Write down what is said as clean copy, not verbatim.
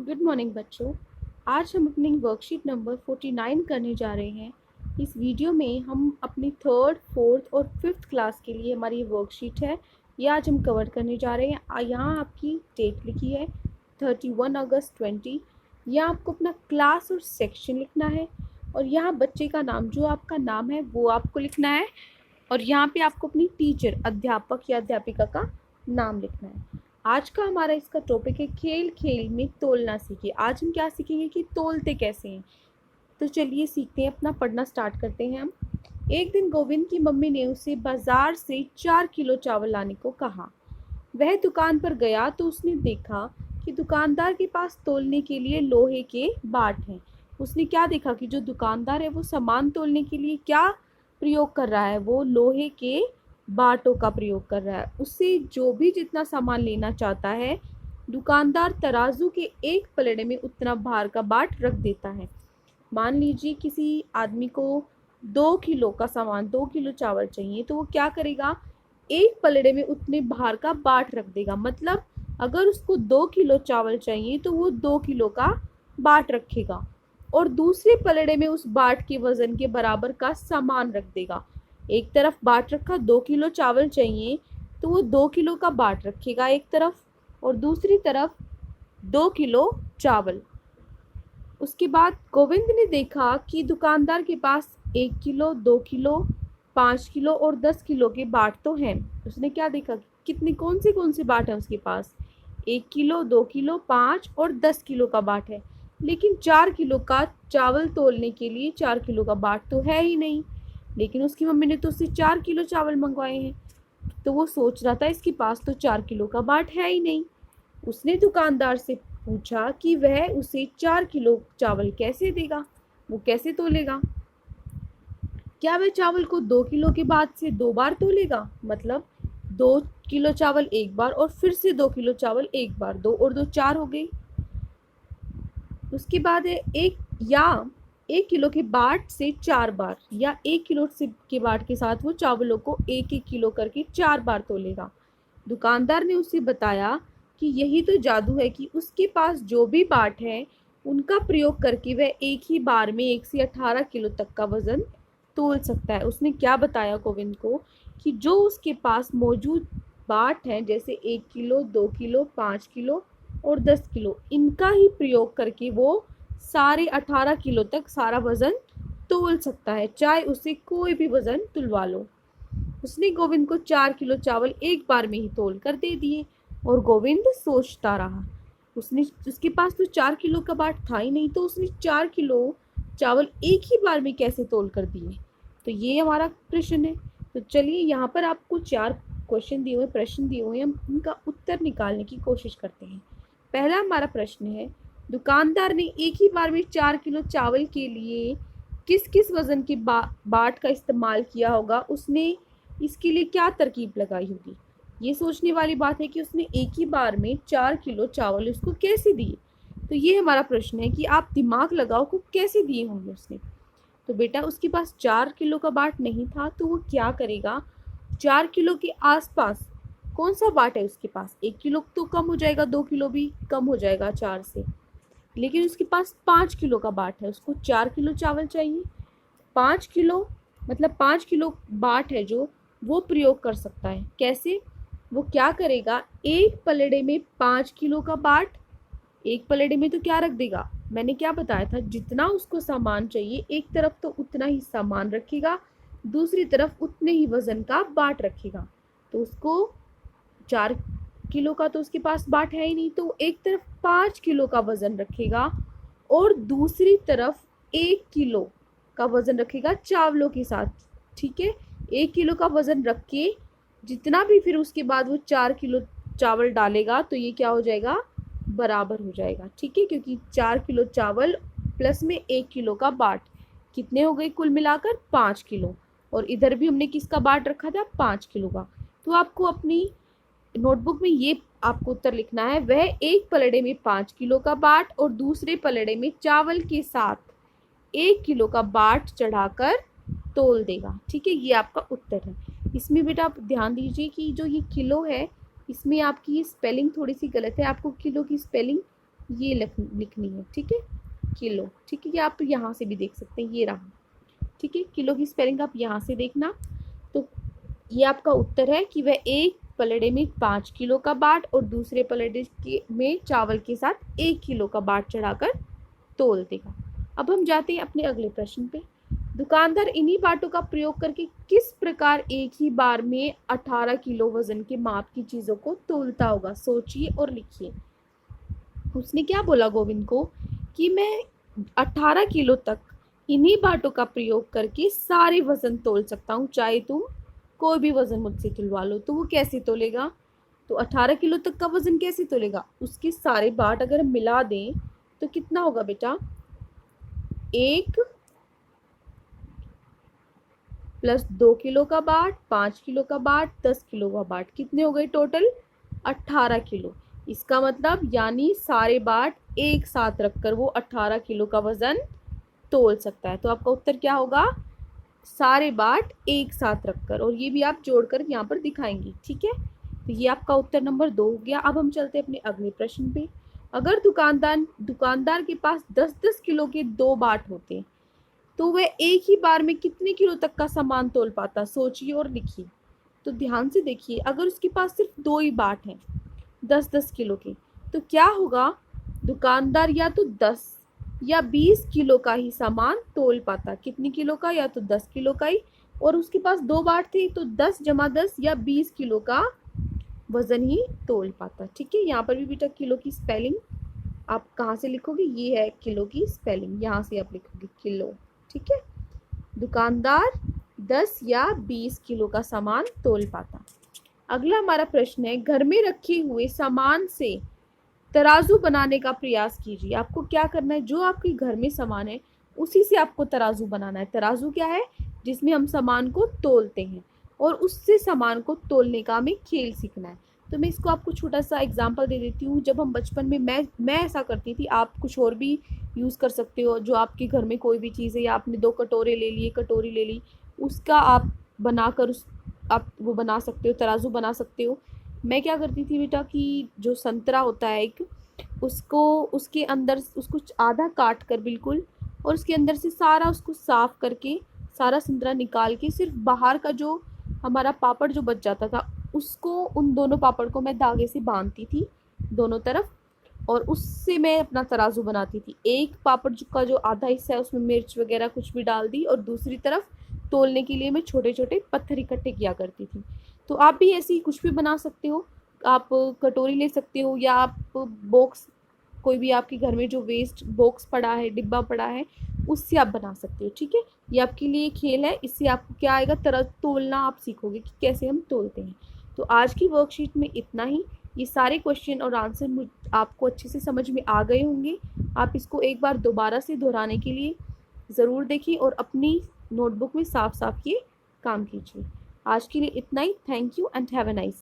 Good morning बच्चों। आज हम अपनी वर्कशीट नंबर 49 करने जा रहे हैं। इस वीडियो में हम अपनी थर्ड, फोर्थ और फिफ्थ क्लास के लिए हमारी वर्कशीट है, ये आज हम कवर करने जा रहे हैं। यहाँ आपकी डेट लिखी है 31 अगस्त 20। यहाँ आपको अपना क्लास और सेक्शन लिखना है और यहाँ बच्चे का नाम, जो आपका नाम है वो आपको लिखना है और यहाँ पे आपको अपनी टीचर, अध्यापक या अध्यापिका का नाम लिखना है। आज का हमारा इसका टॉपिक है खेल खेल में तोलना सीखे। आज हम क्या सीखेंगे कि तोलते कैसे हैं। तो चलिए सीखते हैं, अपना पढ़ना स्टार्ट करते हैं हम। एक दिन गोविंद की मम्मी ने उसे बाजार से 4 किलो चावल लाने को कहा। वह दुकान पर गया तो उसने देखा कि दुकानदार के पास तोलने के लिए लोहे के बाट हैं। उसने क्या देखा कि जो दुकानदार है वो सामान तोलने के लिए क्या प्रयोग कर रहा है, वो लोहे के बाटों का प्रयोग कर रहा है। उससे जो भी जितना सामान लेना चाहता है, दुकानदार तराजू के एक पलड़े में उतना भार का बाट रख देता है। मान लीजिए किसी आदमी को 2 किलो का सामान, 2 किलो चावल चाहिए, तो वो क्या करेगा, एक पलड़े में उतने भार का बाट रख देगा। मतलब अगर उसको 2 किलो चावल चाहिए तो वो 2 किलो का बाट रखेगा और दूसरे पलड़े में उस बाट के वजन के बराबर का सामान रख देगा। एक तरफ बाट रखा, 2 किलो चावल चाहिए तो वो 2 किलो का बाट रखेगा एक तरफ और दूसरी तरफ 2 किलो चावल। उसके बाद गोविंद ने देखा कि दुकानदार के पास 1 किलो, 2 किलो, 5 किलो और 10 किलो के बाट तो हैं। उसने क्या देखा, कितने कौन से बाट हैं उसके पास, 1 किलो, 2 किलो, 5 और 10 किलो का बाट है। लेकिन 4 किलो का चावल तोलने के लिए 4 किलो का बाट तो है ही नहीं। लेकिन उसकी मम्मी ने तो उससे 4 किलो चावल मंगवाए हैं, तो वो सोच रहा था इसके पास तो 4 किलो का बाट है ही नहीं। उसने दुकानदार से पूछा कि वह उसे 4 किलो चावल कैसे देगा, वो कैसे तोलेगा। क्या वह चावल को 2 किलो के बाद से 2 बार तोलेगा, मतलब 2 किलो चावल एक बार और फिर से 2 किलो चावल एक बार, 2 और 2 4 हो गई। उसके बाद है 1 किलो के बाट से 4 बार, या 1 किलो से के बाट के साथ वो चावलों को 1 1 किलो करके 4 बार तोलेगा। दुकानदार ने उसे बताया कि यही तो जादू है कि उसके पास जो भी बाट है उनका प्रयोग करके वह एक ही बार में 1 से 18 किलो तक का वजन तोल सकता है। उसने क्या बताया गोविंद को कि जो उसके पास मौजूद बाट हैं, जैसे 1 किलो, 2 किलो, 5 किलो और 10 किलो, इनका ही प्रयोग करके वो सारे 18 किलो तक सारा वजन तोल सकता है, चाहे उसे कोई भी वजन तुलवा लो। उसने गोविंद को 4 किलो चावल एक बार में ही तोल कर दे दिए और गोविंद सोचता रहा। उसके पास तो 4 किलो का बाट था ही नहीं, तो उसने 4 किलो चावल एक ही बार में कैसे तोल कर दिए। तो ये हमारा प्रश्न है। तो चलिए, यहाँ पर आपको 4 क्वेश्चन दिए हुए, प्रश्न दिए हुए हैं, हम उनका उत्तर निकालने की कोशिश करते हैं। पहला हमारा प्रश्न है, दुकानदार ने एक ही बार में 4 किलो चावल के लिए किस किस वजन के बाट का इस्तेमाल किया होगा, उसने इसके लिए क्या तरकीब लगाई होगी। ये सोचने वाली बात है कि उसने एक ही बार में 4 किलो चावल उसको कैसे दिए। तो ये हमारा प्रश्न है कि आप दिमाग लगाओ को कैसे दिए होंगे उसने। तो बेटा उसके पास 4 किलो का बाट नहीं था, तो वो क्या करेगा, 4 किलो के आसपास कौन सा बाट है उसके पास, 1 किलो तो कम हो जाएगा, 2 किलो भी कम हो जाएगा 4 से, लेकिन उसके पास 5 किलो का बाट है, उसको 4 किलो चावल चाहिए। 5 किलो मतलब 5 किलो बाट है जो वो प्रयोग कर सकता है। कैसे, वो क्या करेगा, एक पलड़े में 5 किलो का बाट, एक पलड़े में तो क्या रख देगा, मैंने क्या बताया था, जितना उसको सामान चाहिए एक तरफ तो उतना ही सामान रखेगा, दूसरी तरफ उतने ही वजन का बाट रखेगा। तो उसको 4 किलो का तो उसके पास बाट है ही नहीं, तो एक तरफ 5 किलो का वजन रखेगा और दूसरी तरफ 1 किलो का वजन रखेगा चावलों के साथ। ठीक है, 1 किलो का वजन रख के जितना भी फिर उसके बाद वो 4 किलो चावल डालेगा तो ये क्या हो जाएगा, बराबर हो जाएगा। ठीक है, क्योंकि 4 किलो चावल प्लस में 1 किलो का बाट, कितने हो गए कुल मिलाकर 5 किलो, और इधर भी हमने किसका बाट रखा था, 5 किलो का। तो आपको अपनी नोटबुक में ये आपको उत्तर लिखना है, वह एक पलड़े में 5 किलो का बाट और दूसरे पलड़े में चावल के साथ 1 किलो का बाट चढ़ाकर तोल देगा। ठीक है, ये आपका उत्तर है। इसमें बेटा आप ध्यान दीजिए कि जो ये किलो है, इसमें आपकी ये स्पेलिंग थोड़ी सी गलत है, आपको किलो की स्पेलिंग ये लिखनी है, ठीक है, किलो, ठीक है। ये आप यहाँ से भी देख सकते हैं, ये रहा, ठीक है। किलो की स्पेलिंग आप यहाँ से देखना। तो ये आपका उत्तर है कि वह एक पलड़े में 5 किलो का बाट और दूसरे पलड़े के में चावल के साथ 1 किलो का बाट चढ़ाकर तोल देगा। अब हम जाते हैं अपने अगले प्रश्न पे। दुकानदार इन्हीं बाटों का प्रयोग करके किस प्रकार एक ही बार में 18 किलो वजन के माप की चीजों को तोलता होगा? सोचिए और लिखिए। उसने क्या बोला गोविंद को कि मैं 18 किलो तक इन्हीं बाटों का प्रयोग करके सारे वजन तोल सकता हूँ, चाहे तुम कोई भी वजन मुझसे तुलवा लो। तो वो कैसे तोलेगा? तो 18 किलो तक का वजन कैसे तोलेगा? उसके सारे बाट अगर मिला दें तो कितना होगा बेटा? 1 प्लस 2 किलो का बाट, 5 किलो का बाट, 10 किलो का बाट, कितने हो गए टोटल? 18 किलो। इसका मतलब यानी सारे बाट एक साथ रखकर वो 18 किलो का वजन तोल सकता है। तो आपका उत्तर क्या होगा? सारे बाट एक साथ रखकर, और ये भी आप जोड़कर यहाँ पर दिखाएंगी, ठीक है। तो ये आपका उत्तर नंबर 2 हो गया। अब हम चलते हैं अपने अगले प्रश्न पे। अगर दुकानदार के पास 10-10 किलो के 2 बाट होते तो वह एक ही बार में कितने किलो तक का सामान तोल पाता? सोचिए और लिखिए। तो ध्यान से देखिए, अगर उसके पास सिर्फ 2 ही बाट हैं 10-10 किलो के, तो क्या होगा? दुकानदार या तो 10 या 20 किलो का ही सामान तोल पाता। कितने किलो का? या तो 10 किलो का ही, और उसके पास 2 बाट थे तो 10 जमा 10 या 20 किलो का वजन ही तोल पाता, ठीक है। यहाँ पर भी बेटा किलो की स्पेलिंग आप कहाँ से लिखोगे? ये है किलो की स्पेलिंग, यहाँ से आप लिखोगे किलो, ठीक है। दुकानदार 10 या 20 किलो का सामान तोल पाता। अगला हमारा प्रश्न है, घर में रखे हुए सामान से तराजू बनाने का प्रयास कीजिए। आपको क्या करना है? जो आपके घर में सामान है उसी से आपको तराजू बनाना है। तराजू क्या है? जिसमें हम सामान को तोलते हैं, और उससे सामान को तोलने का हमें खेल सीखना है। तो मैं इसको आपको छोटा सा एग्जांपल दे देती हूँ। जब हम बचपन में मैं ऐसा करती थी, आप कुछ और भी यूज़ कर सकते हो। जो आपके घर में कोई भी चीज़ है, या आपने 2 कटोरे ले लिए, कटोरी ले ली, उसका आप बनाकर उस आप वो बना सकते हो, तराजू बना सकते हो। मैं क्या करती थी बेटा कि जो संतरा होता है एक, उसको उसके अंदर उसको आधा काट कर बिल्कुल, और उसके अंदर से सारा उसको साफ करके सारा संतरा निकाल के सिर्फ बाहर का जो हमारा पापड़ जो बच जाता था, उसको उन दोनों पापड़ को मैं धागे से बांधती थी दोनों तरफ, और उससे मैं अपना तराजू बनाती थी। एक पापड़ का जो आधा हिस्सा है उसमें मिर्च वगैरह कुछ भी डाल दी, और दूसरी तरफ तोलने के लिए मैं छोटे छोटे पत्थर इकट्ठे किया करती थी। तो आप भी ऐसे ही कुछ भी बना सकते हो। आप कटोरी ले सकते हो, या आप बॉक्स, कोई भी आपके घर में जो वेस्ट बॉक्स पड़ा है, डिब्बा पड़ा है, उससे आप बना सकते हो, ठीक है। ये आपके लिए खेल है, इससे आपको क्या आएगा? तरह तोलना आप सीखोगे कि कैसे हम तोलते हैं। तो आज की वर्कशीट में इतना ही। ये सारे क्वेश्चन और आंसर आपको अच्छे से समझ में आ गए होंगे। आप इसको एक बार दोबारा से दोहराने के लिए ज़रूर देखिए, और अपनी नोटबुक में साफ साफ ये काम कीजिए। आज के लिए इतना ही। Thank you and have a nice